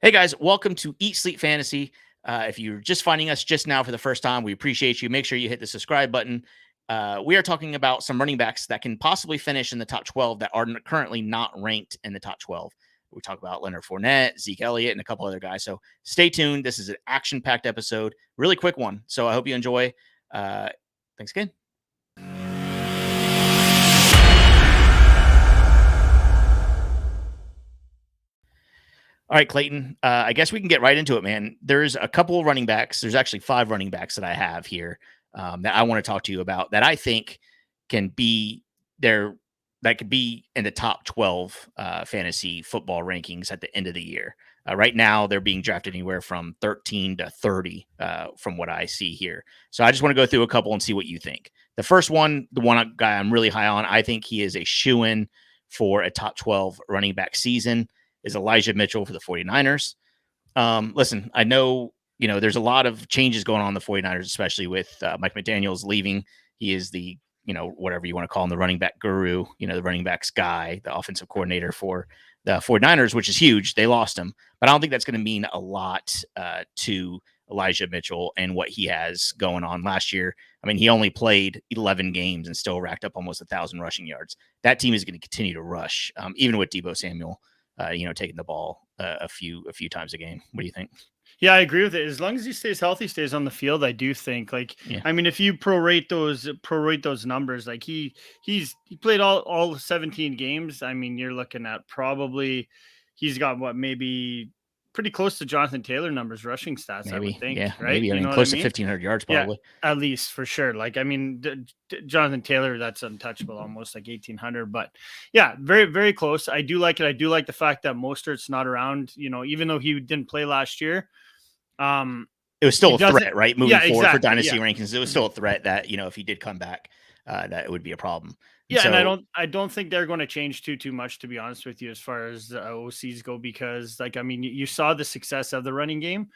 Hey guys, welcome to Eat Sleep Fantasy. If you're just finding us just now for the first time, we appreciate you. Make sure you hit the subscribe button. We are talking about some running backs that can possibly finish in the top 12 that are currently not ranked in the top 12. We talk about Leonard Fournette, Zeke Elliott, and a couple other guys. So stay tuned. This is an action-packed episode, really quick one. So I hope you enjoy. Thanks again. All right, Clayton. I guess we can get right into it, man. There's a couple of running backs. There's actually 5 running backs that I have here that I want to talk to you about that I think can be there. That could be in the top 12 fantasy football rankings at the end of the year. Right now, they're being drafted anywhere from 13 to 30 from what I see here. So I just want to go through a couple and see what you think. The first one, the one guy I'm really high on, I think he is a shoo-in for a top 12 running back season, is Elijah Mitchell for the 49ers. Listen, I know, there's a lot of changes going on in the 49ers, especially with Mike McDaniels leaving. He is the, whatever you want to call him, the running back guru, the running backs guy, the offensive coordinator for the 49ers, which is huge. They lost him, but I don't think that's going to mean a lot to Elijah Mitchell and what he has going on last year. I mean, he only played 11 games and still racked up almost 1,000 rushing yards. That team is going to continue to rush, even with Deebo Samuel taking the ball a few times a game. What do you think? Yeah, I agree with it. As long as he stays healthy, stays on the field, I do think. I mean, if you prorate those numbers, like he played all 17 games. I mean, you're looking at probably he's got maybe pretty close to Jonathan Taylor numbers, rushing stats. Maybe, I would think, yeah, right? maybe. I mean, close to 1,500 yards, probably. Yeah, at least for sure. Like, I mean, Jonathan Taylor, that's untouchable, almost like 1,800. But yeah, very, very close. I do like it. I do like the fact that Mostert's not around. Even though he didn't play last year. It was still a threat, right? Moving forward for dynasty rankings, it was still a threat that, if he did come back, that it would be a problem. And I don't think they're going to change too much, to be honest with you, as far as the OCs go, because I mean, you saw the success of the running game.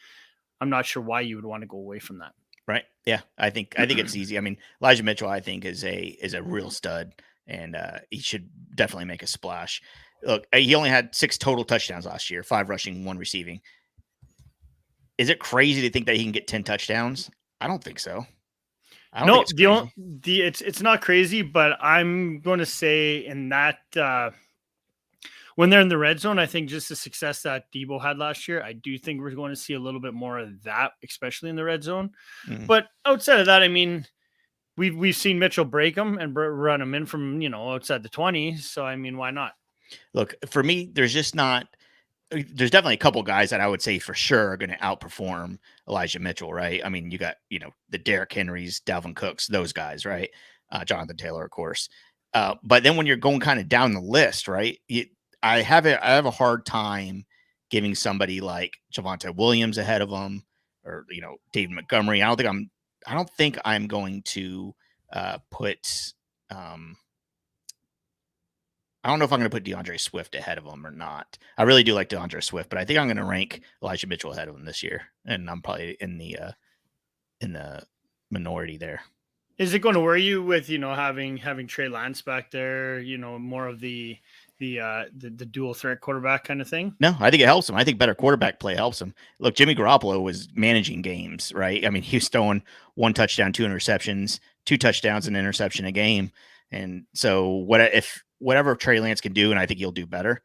I'm not sure why you would want to go away from that. Right. Yeah. I think it's easy. I mean, Elijah Mitchell, I think is a real stud, and he should definitely make a splash. Look, he only had 6 total touchdowns last year, 5 rushing, 1 receiving. Is it crazy to think that he can get 10 touchdowns? I don't think so. It's not crazy, but I'm going to say in that when they're in the red zone, I think just the success that Deebo had last year, I do think we're going to see a little bit more of that, especially in the red zone. Mm-hmm. But outside of that, I mean, we've seen Mitchell break them and run them in from outside the 20. So I mean, why not? Look, for me, there's definitely a couple guys that I would say for sure are going to outperform Elijah Mitchell, right? I mean, you got, the Derrick Henrys, Dalvin Cooks, those guys, right? Jonathan Taylor, of course. But then when you're going kind of down the list, right? I have a hard time giving somebody like Javonte Williams ahead of him, or, David Montgomery. I don't think I'm going to put, I don't know if I'm going to put DeAndre Swift ahead of him or not. I really do like DeAndre Swift, but I think I'm going to rank Elijah Mitchell ahead of him this year, and I'm probably in the minority there. Is it going to worry you with having Trey Lance back there? More of the dual threat quarterback kind of thing? No, I think it helps him. I think better quarterback play helps him. Look, Jimmy Garoppolo was managing games, right? I mean, he was throwing 1 touchdown, 2 interceptions, 2 touchdowns, and interception a game, and so whatever Trey Lance can do, and I think he'll do better,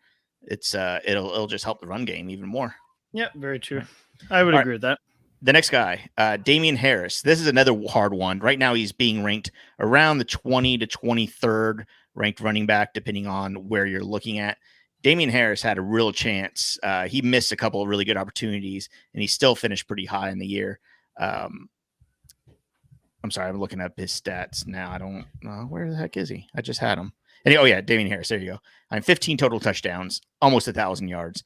it'll just help the run game even more. Yeah, very true. I would agree with that. The next guy, Damian Harris. This is another hard one. Right now, he's being ranked around the 20 to 23rd ranked running back, depending on where you're looking at. Damian Harris had a real chance. He missed a couple of really good opportunities, and he still finished pretty high in the year. I'm sorry, I'm looking up his stats now. I don't know. Where the heck is he? I just had him. And, Damian Harris. There you go. 15 total touchdowns, almost 1,000 yards.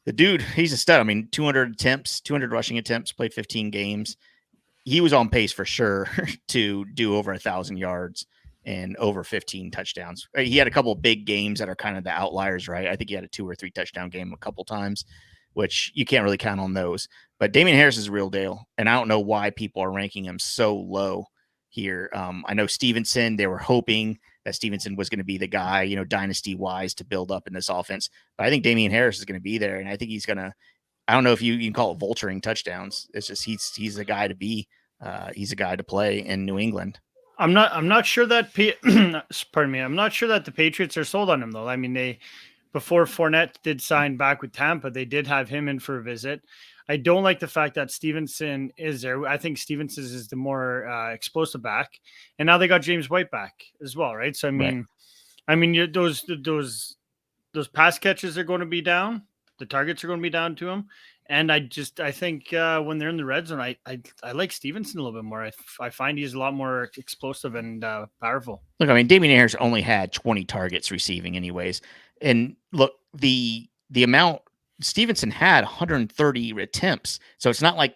The dude, he's a stud. I mean, 200 rushing attempts, played 15 games. He was on pace for sure to do over 1,000 yards and over 15 touchdowns. He had a couple of big games that are kind of the outliers, right? I think he had a 2 or 3 touchdown game a couple times, which you can't really count on those. But Damian Harris is a real deal, and I don't know why people are ranking him so low here. I know Stevenson, they were hoping that Stevenson was going to be the guy, dynasty wise to build up in this offense. But I think Damian Harris is going to be there, and I think he's going to. I don't know if you can call it vulturing touchdowns. It's just he's a guy to be. He's a guy to play in New England. I'm not sure that pardon me. I'm not sure that the Patriots are sold on him though. I mean, before Fournette did sign back with Tampa, they did have him in for a visit. I don't like the fact that Stevenson is there. I think Stevenson is the more explosive back, and now they got James White back as well, right? So those pass catches are going to be down. The targets are going to be down to him. And I think when they're in the red zone, I like Stevenson a little bit more. I find he's a lot more explosive and powerful. Look, I mean, Damian Harris only had 20 targets receiving anyways. And look, the amount Stevenson had 130 attempts. So it's not like,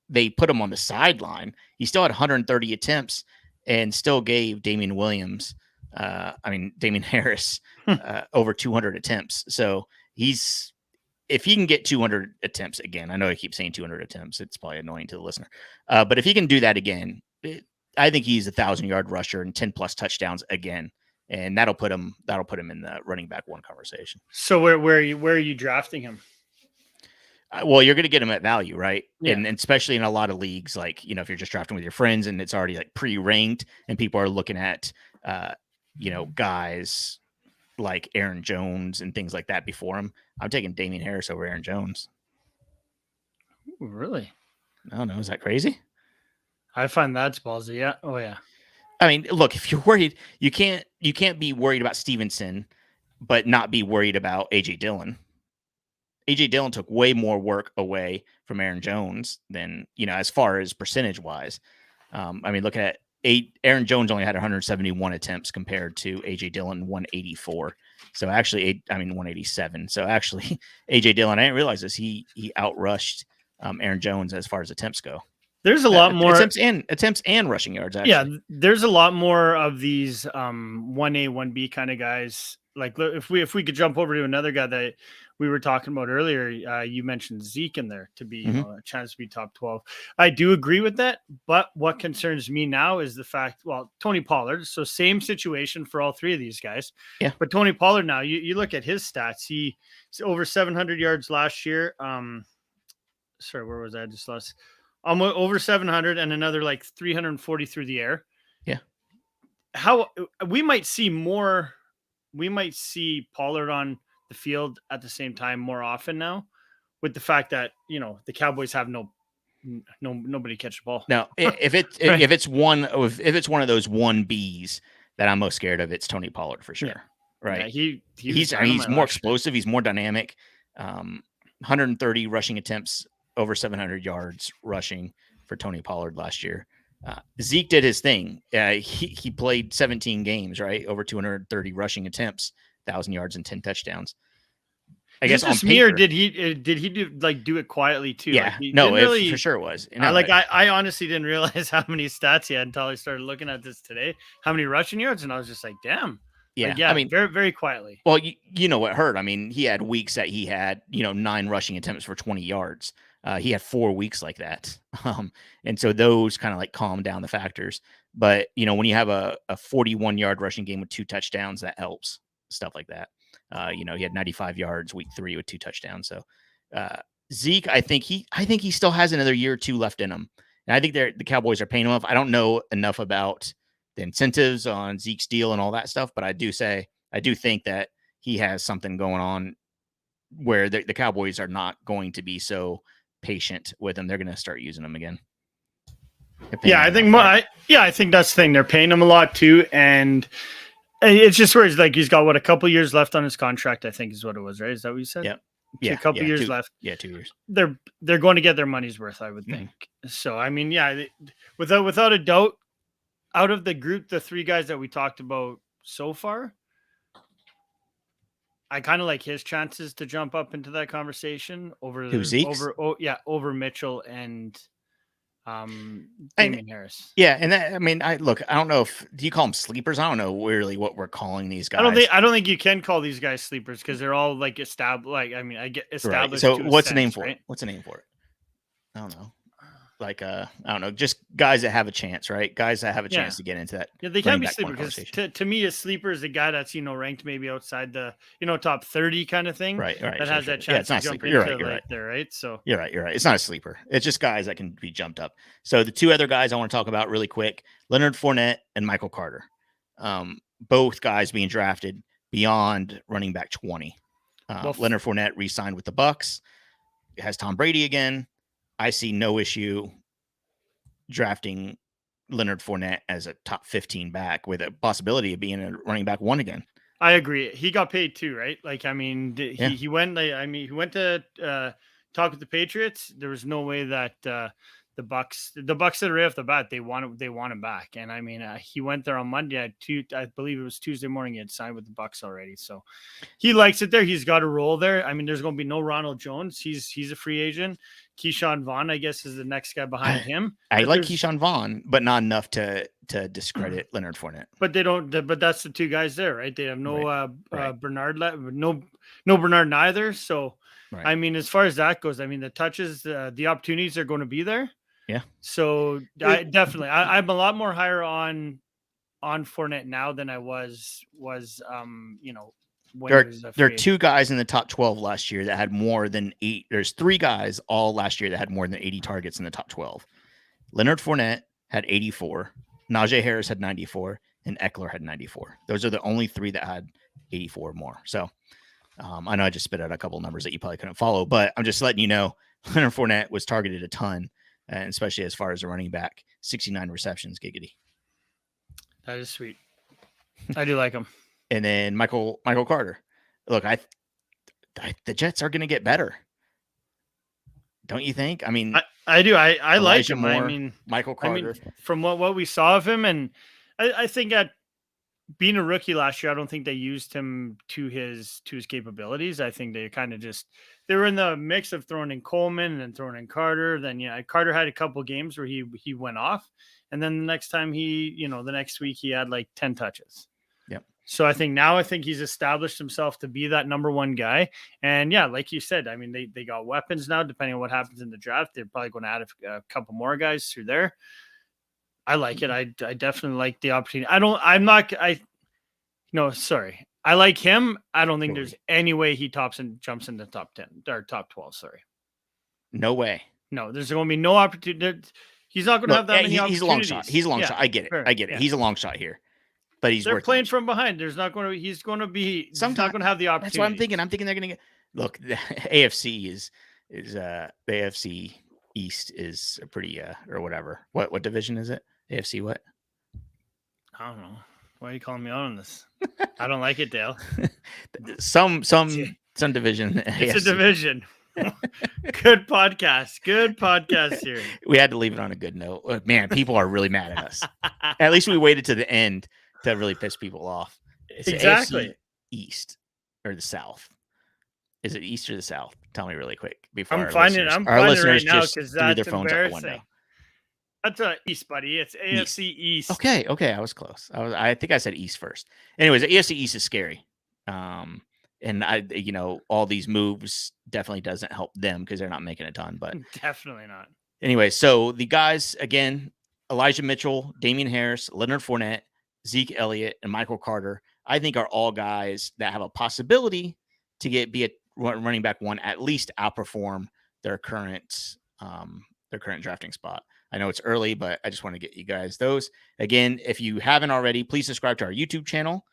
they put him on the sideline. He still had 130 attempts and still gave Damian Harris over 200 attempts. So if he can get 200 attempts again, I know I keep saying 200 attempts. It's probably annoying to the listener. But if he can do that again, I think he's a 1,000-yard rusher and 10 plus touchdowns again. And that'll put him in the running back one conversation. So where are you drafting him? Well, you're going to get him at value, right? Yeah. And especially in a lot of leagues, like, if you're just drafting with your friends and it's already like pre-ranked and people are looking at, guys like Aaron Jones and things like that before him, I'm taking Damian Harris over Aaron Jones. Ooh, really? No, is that crazy? I find that's ballsy. Yeah. Oh yeah. I mean, look, if you're worried, you can't be worried about Stevenson, but not be worried about AJ Dillon. AJ Dillon took way more work away from Aaron Jones than, as far as percentage wise. Look at Aaron Jones only had 171 attempts compared to AJ Dillon 184. So actually, 187. So actually, AJ Dillon, I didn't realize this. He outrushed Aaron Jones as far as attempts go. There's a lot more attempts and rushing yards. Actually. Yeah, there's a lot more of these 1A, 1B kind of guys. Like if we could jump over to another guy that we were talking about earlier, you mentioned Zeke in there to be a chance to be top 12. I do agree with that, but what concerns me now is the fact, Tony Pollard. So same situation for all three of these guys. Yeah. But Tony Pollard now, you look at his stats. He's over 700 yards last year. Sorry, where was I? Just lost. Over 700 and another like 340 through the air. Yeah. How we might see Pollard on the field at the same time more often now, with the fact that, the Cowboys have nobody catch the ball. Now, if it's one of those 1Bs that I'm most scared of, it's Tony Pollard for sure. Yeah. Right. Yeah, he's more explosive. He's more dynamic. 130 rushing attempts, over 700 yards rushing for Tony Pollard last year. Zeke did his thing. He played 17 games, right? Over 230 rushing attempts, 1,000 yards and 10 touchdowns. I guess on paper, or did he do it quietly too? Yeah, it for sure was. I honestly didn't realize how many stats he had until I started looking at this today. How many rushing yards? And I was just like, damn. Yeah. Very, very quietly. Well, you know what hurt? He had weeks that he had, 9 rushing attempts for 20 yards. He had 4 weeks like that. And so those kind of like calm down the factors. But, when you have a 41-yard rushing game with 2 touchdowns, that helps. Stuff like that. He had 95 yards week 3 with 2 touchdowns. So Zeke, I think he still has another year or 2 left in him. And I think the Cowboys are paying him off. I don't know enough about the incentives on Zeke's deal and all that stuff, but I do think that he has something going on where the Cowboys are not going to be so patient with him. They're going to start using him again. Yeah, I think that's the thing. They're paying him a lot too, and it's just where it's like he's got a couple years left on his contract. I think is what it was, right? Is that what you said? Yeah. A couple years left. Yeah, 2 years. They're going to get their money's worth, I would think. So without a doubt, out of the group, the 3 guys that we talked about so far, I kind of like his chances to jump up into that conversation over Mitchell and Damian Harris. Yeah, and that, I don't know do you call them sleepers? I don't know really what we're calling these guys. I don't think you can call these guys sleepers because they're all like established. I get established. Right. So what's the name for it? What's the name for it? I don't know. like I don't know, just guys that have a chance, right? Guys that have a chance Yeah. to get into that. Yeah, they running can't be back sleeper one because conversation. to me, a sleeper is a guy that's ranked maybe outside the top 30 kind of thing Right, that sure, has sure. that Yeah, chance it's to not a jump sleeper. You're right. into You're like right. there, right? So You're right. You're right. It's not a sleeper. It's just guys that can be jumped up. So the two other guys I want to talk about really quick: Leonard Fournette and Michael Carter. Both guys being drafted beyond running back 20. well, Leonard Fournette re-signed with the Bucks. Has Tom Brady again. I see no issue drafting Leonard Fournette as a top 15 back with a possibility of being a running back one again. I agree. He got paid too, right? Like, I mean, Yeah. he went. Like, I mean, he went to talk with the Patriots. There was no way that the Bucks said right off the bat they want him back. And I mean, he went there on Monday. I believe it was Tuesday morning. He had signed with the Bucks already, so he likes it there. He's got a role there. I mean, there's going to be no Ronald Jones. He's a free agent. Keyshawn Vaughn, I guess, is the next guy behind him. I But like Keyshawn Vaughn, but not enough to discredit Leonard Fournette. But they don't. But that's the two guys there, right? They have no Right. Bernard, no Bernard neither. So, Right. I mean, as far as that goes, I mean, the touches, the opportunities are going to be there. Yeah. So I'm a lot more higher on Fournette now than I was when he was a There are free two agent. guys in the top 12 last year that had more than 8. There's 3 guys all last year that had more than 80 targets in the top 12. Leonard Fournette had 84. Najee Harris had 94, and Eckler had 94. Those are the only 3 that had 84 or more. So I know I just spit out a couple of numbers that you probably couldn't follow, but I'm just letting you know Leonard Fournette was targeted a ton, and especially as far as a running back, 69 receptions, giggity. That is sweet. I do like him. And then Michael Carter. Look, the Jets are going to get better. Don't you think? I mean, I do. I like him. Moore, I mean, Michael Carter. I mean, from what we saw of him, and I think at being a rookie last year, I don't think they used him to his capabilities. I think they kind of they were in the mix of throwing in Coleman and then throwing in Carter. Then Carter had a couple games where he went off, and then the next time the next week he had like 10 touches. Yep. So I think he's established himself to be that number one guy. And yeah, like you said, I mean, they got weapons now, depending on what happens in the draft. They're probably going to add a couple more guys through there. I like it. I definitely like the opportunity. Sorry. I like him. I don't think there's any way he jumps in the top 10 or top 12. Sorry. No way. No, there's going to be no opportunity. He's not going to have that many opportunities. He's a long shot. He's a long shot. I get it. Yeah. He's a long shot here. But they're playing from behind. He's not going to have the opportunity. That's what I'm thinking. I'm thinking they're going to get. Look, the AFC is the AFC East is a pretty or whatever. What division is it? AFC what? I don't know. Why are you calling me out on this? I don't like it, Dale. some division. It's AFC. A division. Good podcast here. We had to leave it on a good note. Man, people are really mad at us. At least we waited to the end to really piss people off. It's exactly. AFC East or the South. Is it East or the South? Tell me really quick before I'm finding it right now because that's their phones out the window. That's East, buddy. It's AFC East. Okay. I was close. I think I said East first. Anyways, the AFC East is scary. And all these moves definitely doesn't help them because they're not making a ton, but definitely not. Anyway, so the guys again, Elijah Mitchell, Damian Harris, Leonard Fournette, Zeke Elliott, and Michael Carter, I think are all guys that have a possibility to be a running back one, at least outperform their current drafting spot. I know it's early, but I just want to get you guys those. Again, if you haven't already, please subscribe to our YouTube channel.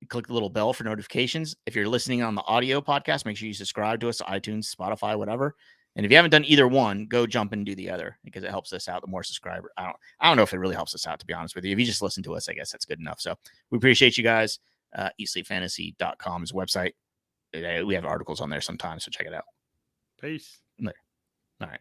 Click the little bell for notifications. If you're listening on the audio podcast, make sure you subscribe to us, iTunes, Spotify, whatever. And if you haven't done either one, go jump and do the other because it helps us out. The more subscribers, I don't know if it really helps us out, to be honest with you. If you just listen to us, I guess that's good enough. So we appreciate you guys. EatSleepFantasy.com is a website. We have articles on there sometimes, so check it out. Peace. All right.